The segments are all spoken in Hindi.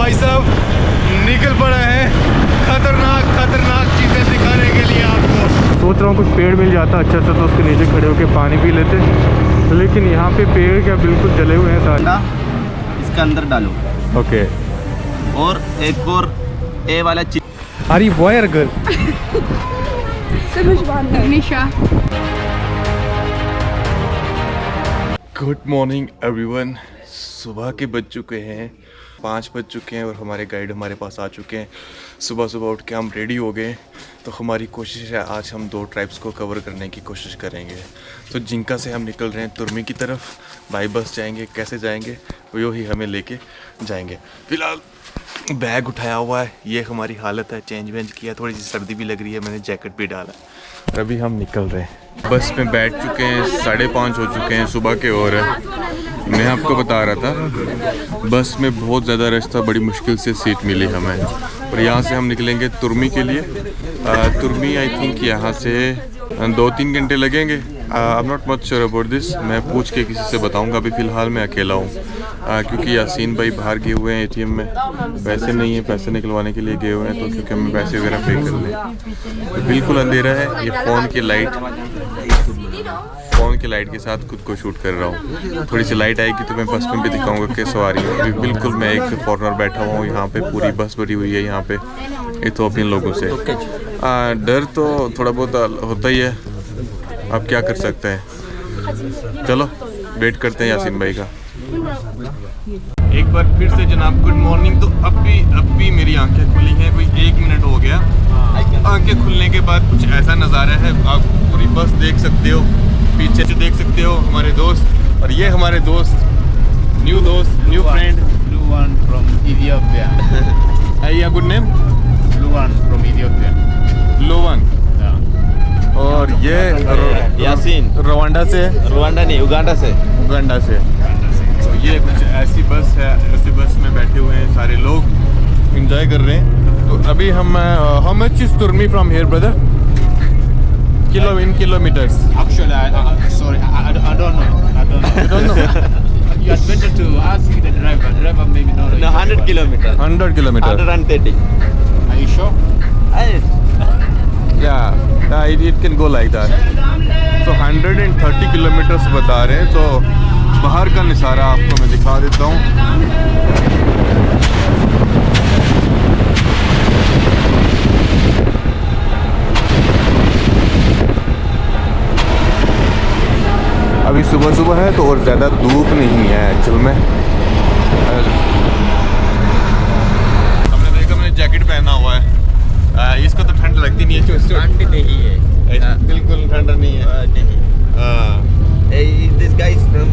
भाई साहब निकल पड़े हैं खतरनाक चीज़ें दिखाने के लिए आपको। सोच रहा हूँ कुछ पेड़ मिल जाता अच्छा सा तो उसके नीचे खड़े होकर पानी पी लेते, लेकिन यहाँ पे पेड़ क्या बिल्कुल जले हुए हैं सारे। इसके अंदर डालो। ओके। और एक और ए वाला Are you boy or girl? Nisha. Good morning everyone. सुबह के बज चुके हैं 5 बज चुके हैं और हमारे गाइड हमारे पास आ चुके हैं। सुबह सुबह उठ के हम रेडी हो गए। तो हमारी कोशिश है आज हम 2 ट्राइब्स को कवर करने की कोशिश करेंगे। तो जिंका से हम निकल रहे हैं तुर्मी की तरफ। बाई बस जाएंगे, कैसे जाएंगे वो ही हमें लेके जाएंगे। फिलहाल बैग उठाया हुआ है, ये हमारी हालत है। चेंज वेंज किया, थोड़ी सी सर्दी भी लग रही है, मैंने जैकेट भी डाला और अभी हम निकल रहे हैं। बस में बैठ चुके हैं, 5:30 हो चुके हैं सुबह के। और मैं आपको बता रहा था बस में बहुत ज़्यादा रश था, बड़ी मुश्किल से सीट मिली हमें। और यहाँ से हम निकलेंगे तुर्मी के लिए। तुर्मी आई थिंक यहाँ से 2-3 घंटे लगेंगे। I am not much sure about this, मैं पूछ के किसी से बताऊंगा। अभी फ़िलहाल मैं अकेला हूँ क्योंकि यासीन भाई बाहर गए हुए हैं एटीएम में, पैसे नहीं है, पैसे निकलवाने के लिए गए हुए हैं। तो क्योंकि हमें पैसे वगैरह पे कर लें। तो बिल्कुल अंधेरा है, ये फ़ोन की लाइट के साथ खुद को शूट कर रहा हूँ। थोड़ी सी लाइट आएगी तो मैं बस में भी दिखाऊंगा कि सवारी है। अभी बिल्कुल मैं एक फॉरनर बैठा हुआ हूँ यहाँ पे, पूरी बस भरी हुई है यहाँ पे इथोपियन लोगों से। डर तो थोड़ा बहुत होता ही है, आप क्या कर सकते हैं। चलो वेट करते हैं यासीन भाई का। एक बार फिर से जनाब गुड मॉर्निंग। तो अब भी मेरी आंखें खुली हैं, कोई 1 मिनट हो गया। आंखें खुलने के बाद कुछ ऐसा नज़ारा है, आप पूरी बस देख सकते हो, पीछे से देख सकते हो हमारे दोस्त। और ये हमारे दोस्त, new friend Luwan from Ethiopia. या good name Luwan from Ethiopia. Lowen. Yeah. और ये यासीन रवांडा से, रुवांडा नहीं, उगांडा से। तो ये कुछ ऐसी बस है, ऐसी बस में बैठे हुए हैं सारे लोग, एंजॉय कर रहे हैं। तो अभी हम how much is Turmi from here brother? In kilometers? Actually, sorry, I don't know. You don't know? You had better to ask the driver. Driver maybe not. No, 100 kilometers. 100 kilometers. 130. Are you sure? Yeah, it can go like that. So 130 kilometers बता रहे हैं। तो बाहर का नज़ारा आपको मैं दिखा देता हूँ। अभी सुबह है तो और ज़्यादा धूप नहीं है एक्चुअल में। हमने देखा, मैंने जैकेट पहना हुआ है। इसको तो ठंड लगती नहीं है। ठंड नहीं है, बिल्कुल ठंड नहीं है। नहीं। This guy is from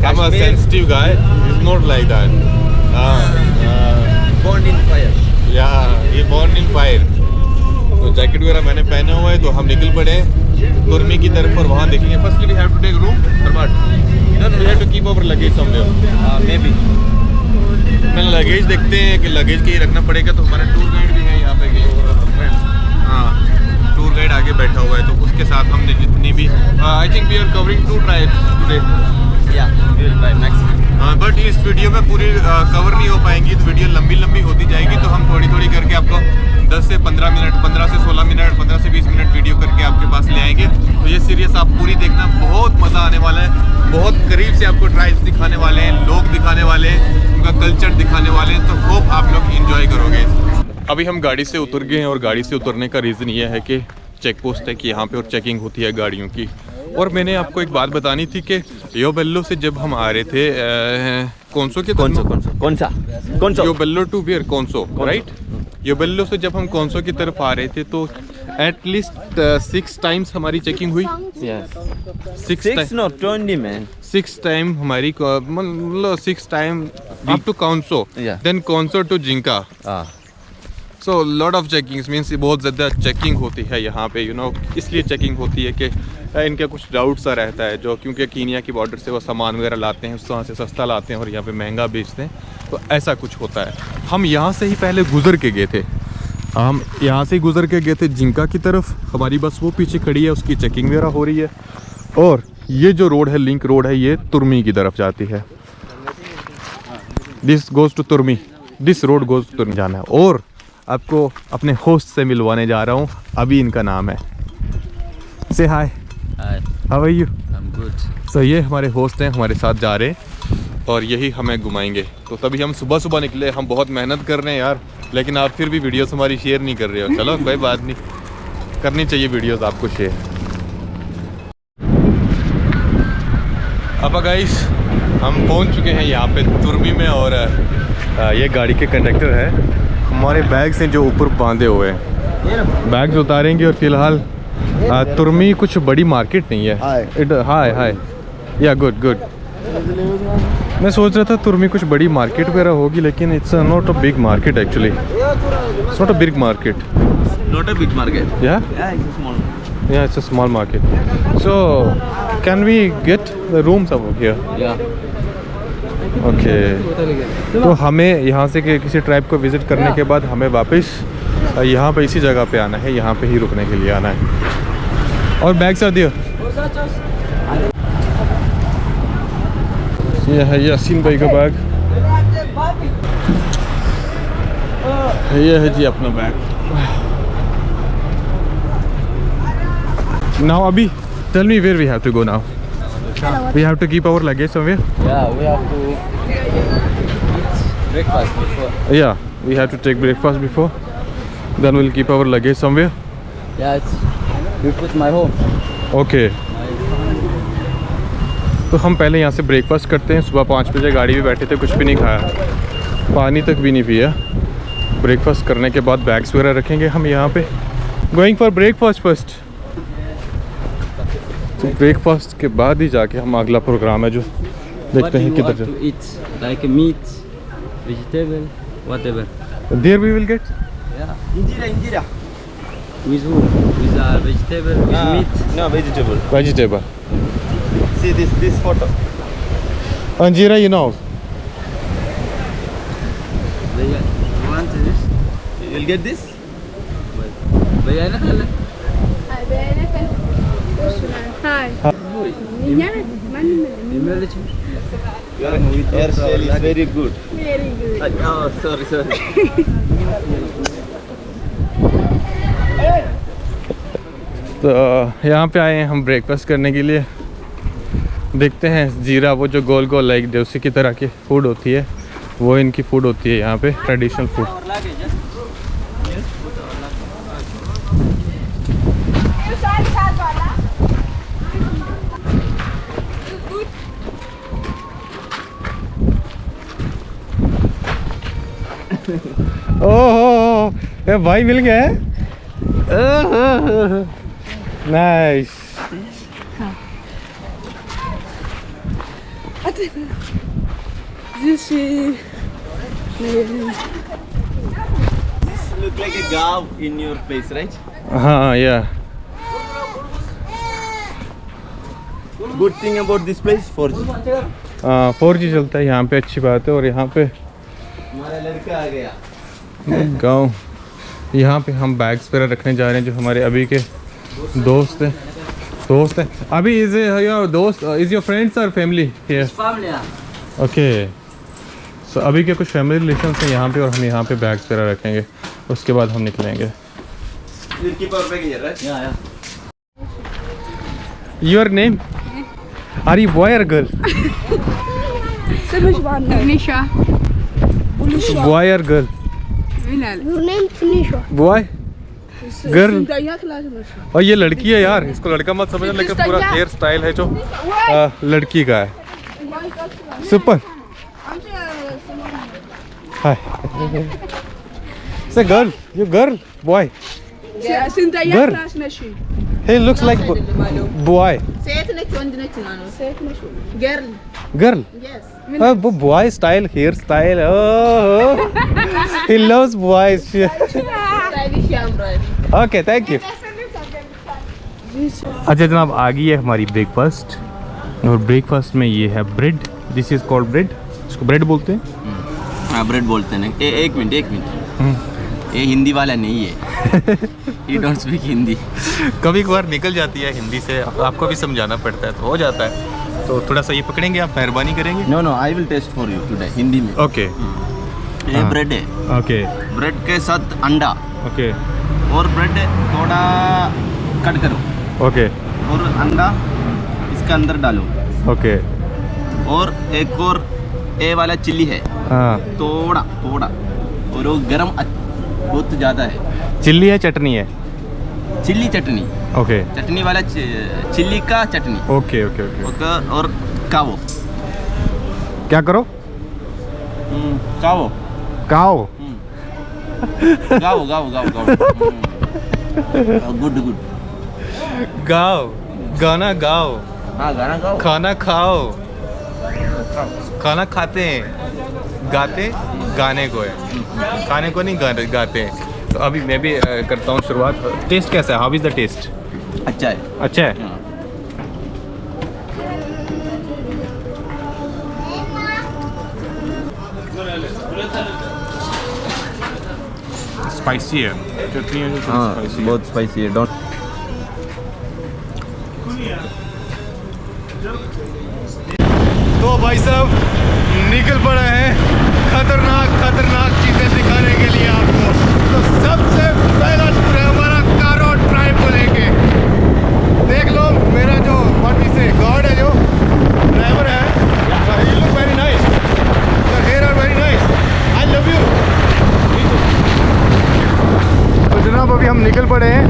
I'm a sensitive guy. He's not like that. born in fire. Yeah, he born in fire. तो जैकेट वगैरह मैंने पहना हुआ है। तो हम निकल पड़े तुर्मी की तरफ और वहाँ देखेंगे। Firstly we have to take room और what we have to keep our luggage somewhere. Maybe मैं लगेज देखते हैं कि लगेज कहीं रखना पड़ेगा। तो हमारा टूर गाइड भी है यहाँ पे। हाँ, टूर गाइड आगे बैठा हुआ है। तो उसके साथ हमने जितनी भी I think we are covering 2 tribes today. या विल बाय मैक्सिमम। बट इस वीडियो में पूरी कवर नहीं हो पाएंगी, तो वीडियो लंबी होती जाएगी। तो हम थोड़ी करके आपको 10 से 15 मिनट, 15 से 16 मिनट, 15 से 20 मिनट वीडियो करके आपके पास ले आएंगे। तो ये सीरीज आप पूरी देखना, बहुत मज़ा आने वाला है। बहुत करीब से आपको ट्राइब्स दिखाने वाले हैं, लोग दिखाने वाले हैं, उनका कल्चर दिखाने वाले हैं। तो होप आप लोग इंजॉय करोगे। अभी हम गाड़ी से उतर गए हैं और गाड़ी से उतरने का रीज़न ये है कि चेक पोस्ट है कि यहाँ पे और चेकिंग होती है गाड़ियों की। और मैंने आपको एक बात बतानी थी कि योबेल्लो से जब हम आ रहे थे कौनसो योबेल्लो टू वेयर कौनसो, राइट? योबेल्लो से जब हम कौनसो की तरफ आ रहे थे तो एटलीस्ट 6 टाइम्स हमारी चेकिंग हुई। Six no 20 man. 6 टाइम हमारी, मतलब 6 टाइम अप टू कौनसो, देन कौनसो टू जिंका। So lot of checkings means बहुत ज़्यादा चेकिंग होती है यहाँ पे, यू नो। इसलिए चेकिंग होती है कि इनका कुछ डाउट सा रहता है, जो क्योंकि कीनिया की बॉर्डर से वो सामान वगैरह लाते हैं, वहाँ से सस्ता लाते हैं और यहाँ पे महंगा बेचते हैं। तो ऐसा कुछ होता है। हम यहाँ से ही पहले गुजर के गए थे, हम यहाँ से ही गुजर के गए थे जिंका की तरफ। हमारी बस वो पीछे खड़ी है, उसकी चेकिंग वगैरह हो रही है। और ये जो रोड है, लिंक रोड है, ये तुर्मी की तरफ जाती है। This goes to Turmi. This road goes to जाना है। और आपको अपने होस्ट से मिलवाने जा रहा हूँ, अभी इनका नाम है। से hi, Hi, how are you? I'm good. So ये हमारे होस्ट हैं, हमारे साथ जा रहे हैं और यही हमें घुमाएंगे। तो तभी हम सुबह सुबह निकले, हम बहुत मेहनत कर रहे हैं यार, लेकिन आप फिर भी वीडियोस हमारी शेयर नहीं कर रहे हो। चलो कोई बात नहीं, करनी चाहिए वीडियोस आपको शेयर। अब गाइस हम पहुंच चुके हैं यहाँ पे तुर्मी में और ये गाड़ी के कंडक्टर है। हमारे बैग्स हैं जो ऊपर बांधे हुए हैं, बैग्स उतारेंगे। और फिलहाल तुर्मी कुछ बड़ी मार्केट नहीं है। हाय हाय, या गुड गुड। मैं सोच रहा था तुर्मी कुछ बड़ी मार्केट वगैरह होगी, लेकिन it's not a big market actually. It's not a big market. Not a big market. या Yeah, it's small. yeah, it's a small market. So can we get the rooms over here? Yeah. Okay. तो हमें यहाँ से किसी ट्राइब को विज़िट करने के बाद हमें वापस यहाँ पे इसी जगह पे आना है, यहाँ पे ही रुकने के लिए आना है। और बैग्स आर दिया। ये है यासीन भाई का बैग, ये है जी अपना बैग। नाउ अभी tell me where we have to go now. We have to keep our luggage somewhere. Yeah, we have to eat breakfast before. Yeah, we have to take breakfast before. Then we'll keep our luggage somewhere. Yeah, we put my home. Okay. तो हम पहले यहाँ से ब्रेकफास्ट करते हैं। सुबह 5 बजे गाड़ी में बैठे थे, कुछ भी नहीं खाया, पानी तक भी नहीं पिया। ब्रेकफास्ट करने के बाद बैग्स वगैरह रखेंगे हम यहाँ पे। Going for breakfast first. तो ब्रेकफास्ट के बाद ही जाके हम अगला प्रोग्राम है जो देखते हैं किधर to eat? Like meat, vegetable, whatever. There we will get. Yeah. Injera. With who? With vegetable, with meat. No, vegetable. Vegetable. See this photo. Anjira you know. भैया, want this? You will get this? भैया ना खाला? Email it. Your hairstyle is very good. Oh, sorry. तो यहाँ पे आए हैं हम ब्रेकफास्ट करने के लिए। देखते हैं जीरा, वो जो गोल गोल लाइक देवसी की तरह की फूड होती है, वो इनकी फूड होती है यहाँ पे, ट्रेडिशनल फूड। ओह ये भाई मिल गया है। Nice. This look like a cow in your face, right? हाँ या Good thing about this place, 4G. 4G चलता है यहाँ पे, अच्छी बात है। और यहाँ पे हमारा लड़का आ गया। गाँव, यहाँ पे हम बैग्स वगैरह रखने जा रहे हैं जो हमारे अभी के दोस्त हैं। अभी इज योर दोस्त, इज योर फ्रेंड्स और फैमिली हियर? Family. ओके, सो अभी के कुछ फैमिली रिलेशंस हैं यहाँ पे, और हम यहाँ पे बैग्स वगैरह रखेंगे, उसके बाद हम निकलेंगे। We'll keep our bag here, right? Yeah. Your name? Are you boy और गर्ल? Nisha. बॉय और girl? Your name Nisha. Boy girl. Nisha. और ये लड़की है यार, इसको लड़का मत समझना, लेकिन पूरा हेयर स्टाइल है जो लड़की का है। सुपर। हाय। से girl, you girl, boy. Girl. He looks like boy. Girl. Girl. Yes. वो boy style, hair style. Oh, he loves boys. Okay, thank you. अच्छा जनाब, आ गई है हमारी ब्रेकफास्ट, और ब्रेकफास्ट में ये है bread. This is called bread. इसको ब्रेड बोलते हैं। हाँ, ब्रेड बोलते हैं। एक मिनट। ये हिंदी वाला नहीं है। He don't speak Hindi. कभी कभार निकल जाती है हिंदी से, आपको भी समझाना पड़ता है, तो हो जाता है। तो थोड़ा सा ये पकड़ेंगे आप, मेहरबानी करेंगे। No, I will taste for you today Hindi में। ओके। ये ब्रेड है, ओके ब्रेड के साथ अंडा ओके और ब्रेड थोड़ा कट करो ओके और अंडा इसके अंदर डालो ओके और एक और ये वाला चिल्ली है हाँ थोड़ा थोड़ा और वो गरम बहुत ज़्यादा है। चिल्ली है चटनी है चिल्ली चटनी, ओके चटनी वाला चिल्ली का चटनी ओके ओके ओके और कावो क्या करो कावो काओ गाओ गाओ गाओ गाओ गुड गुड गाओ गाना गाओ हाँ गाना गाओ खाना खाओ खाना खाते हैं गाते गाने को है खाने को नहीं गाते हैं। तो अभी मैं भी करता हूँ शुरुआत। टेस्ट कैसा है? How is the taste? अच्छा है अच्छा है हाँ। स्पाइसी है चटनी है जो हाँ स्पाइसी है। बहुत स्पाइसी है डोंट तो भाई साहब निकल पड़े हैं खतरनाक खतरनाक चीज़ें दिखाने के लिए आपको। तो सबसे पहला टूर है हमारा कारो ट्राइब को लेके। देख लो मेरा जो व्हाट से गॉड है जो ड्राइवर है, he look very nice, your hair are very nice, I love you. तो जनाब अभी हम निकल पड़े हैं।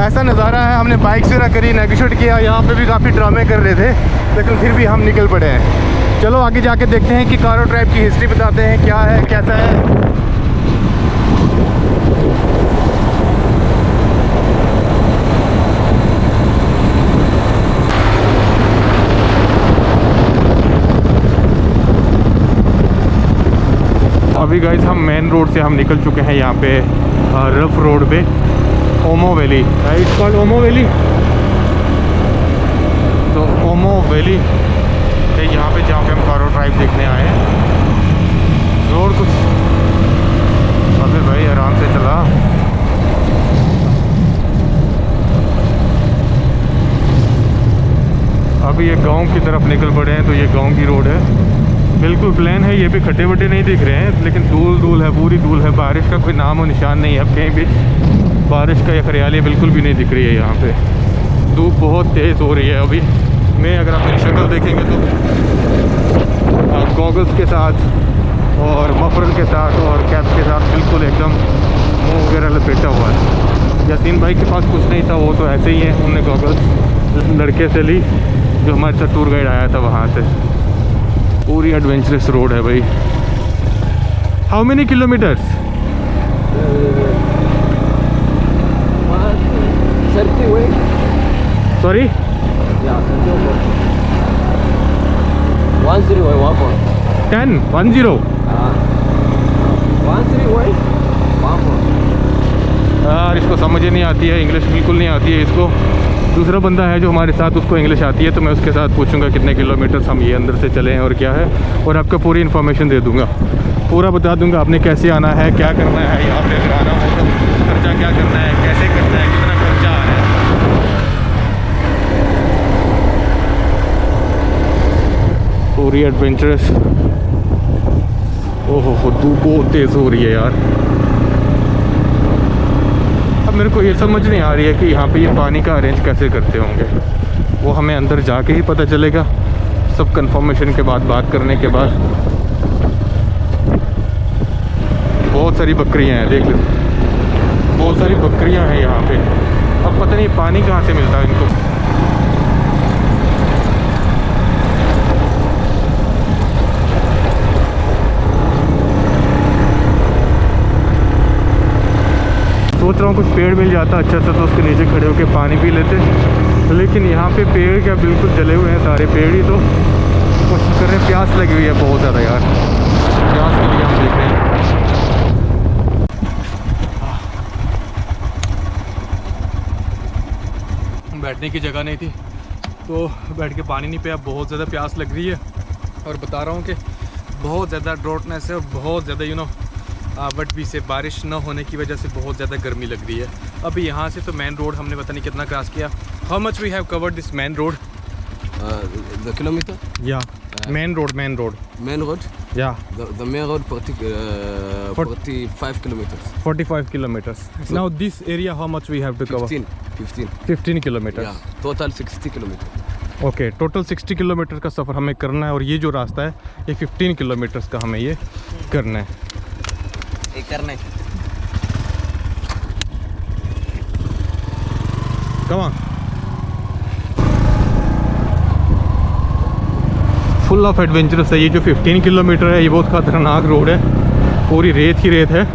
ऐसा नज़ारा है, हमने बाइक से करी नेगोशिएट किया, यहाँ पे भी काफ़ी ड्रामे कर रहे थे लेकिन फिर भी हम निकल पड़े हैं। चलो आगे जाके देखते हैं कि कारो ट्राइब की हिस्ट्री बताते हैं क्या है कैसा है। अभी गाइस हम मेन रोड से हम निकल चुके हैं यहाँ पे रफ रोड पे ओमो वैली, इट्स कॉल्ड ओमो वैली। तो ओमो वैली है यहाँ पे जहाँ पे हम कारो ट्राइब देखने आए हैं। रोड कुछ अबे भाई आराम से चला। अभी ये गांव की तरफ निकल पड़े हैं। तो ये गांव की रोड है, बिल्कुल प्लेन है, ये भी खड्डे वड्डे नहीं दिख रहे हैं लेकिन धूल धूल है, पूरी धूल है। बारिश का कोई नाम और निशान नहीं है, अब कहीं भी बारिश का या हरियाली बिल्कुल भी नहीं दिख रही है। यहाँ पे धूप बहुत तेज़ हो रही है अभी। मैं अगर आप मेरी शक्ल देखेंगे तो गॉगल्स के साथ और मफरल के साथ और कैप के साथ बिल्कुल एकदम मुँह वगैरह लपेटा हुआ है। यासीन भाई के पास कुछ नहीं था, वो तो ऐसे ही है, उनने गॉगल्स लड़के से ली जो हमारे साथ टूर गाइड आया था वहाँ से। पूरी एडवेंचरस रोड है भाई। How many kilometres? 30 way sorry yeah 10 way 10 way यार इसको समझ ही नहीं आती है, इंग्लिश बिल्कुल नहीं आती है इसको। दूसरा बंदा है जो हमारे साथ, उसको इंग्लिश आती है, तो मैं उसके साथ पूछूंगा कितने किलोमीटर्स हम ये अंदर से चले हैं और क्या है, और आपको पूरी इन्फॉर्मेशन दे दूंगा, पूरा बता दूंगा आपने कैसे आना है, क्या करना है, यहाँ पे अगर आना हो तो खर्चा क्या करना है, कैसे करना है, कितना खर्चा आ रहा है। पूरी एडवेंचरस। ओहो धूप बहुत तेज़ हो रही है यार। अब मेरे को ये समझ नहीं आ रही है कि यहाँ पे ये पानी का अरेंज कैसे करते होंगे, वो हमें अंदर जाके ही पता चलेगा, सब कंफर्मेशन के बाद, बात करने के बाद। बहुत सारी बकरियाँ हैं, देख लो, बहुत सारी बकरियाँ हैं यहाँ पे। अब पता नहीं पानी कहाँ से मिलता है इनको। सोच रहा हूँ कुछ पेड़ मिल जाता अच्छा सा तो उसके नीचे खड़े होकर पानी पी लेते, लेकिन यहाँ पे पेड़ क्या बिल्कुल जले हुए हैं सारे पेड़ ही। तो कोशिश कर रहे हैं, प्यास लगी हुई है बहुत ज़्यादा यार, प्यास के लिए हम देख रहे हैं। बैठने की जगह नहीं थी तो बैठ के पानी नहीं पिया, बहुत ज़्यादा प्यास लग रही है। और बता रहा हूँ कि बहुत ज़्यादा ड्राउटनेस है और बहुत ज़्यादा बट भी से बारिश न होने की वजह से बहुत ज़्यादा गर्मी लग रही है। अभी यहाँ से तो मेन रोड हमने पता नहीं कितना क्रॉस किया। How much we have covered this main road? The kilometer या Main road. Main road. Yeah. The main road 45 kilometers. 45 kilometers. Now this area, how much we have to cover? 15 kilometers. Yeah. Total 60 kilometers. Okay, total 60 kilometre का सफ़र हमें करना है और ये जो रास्ता है ये 15 किलोमीटर्स का हमें ये करना है। Come on. Full of adventurous है। ये जो 15 किलोमीटर है ये बहुत खतरनाक रोड है, पूरी रेत ही रेत है।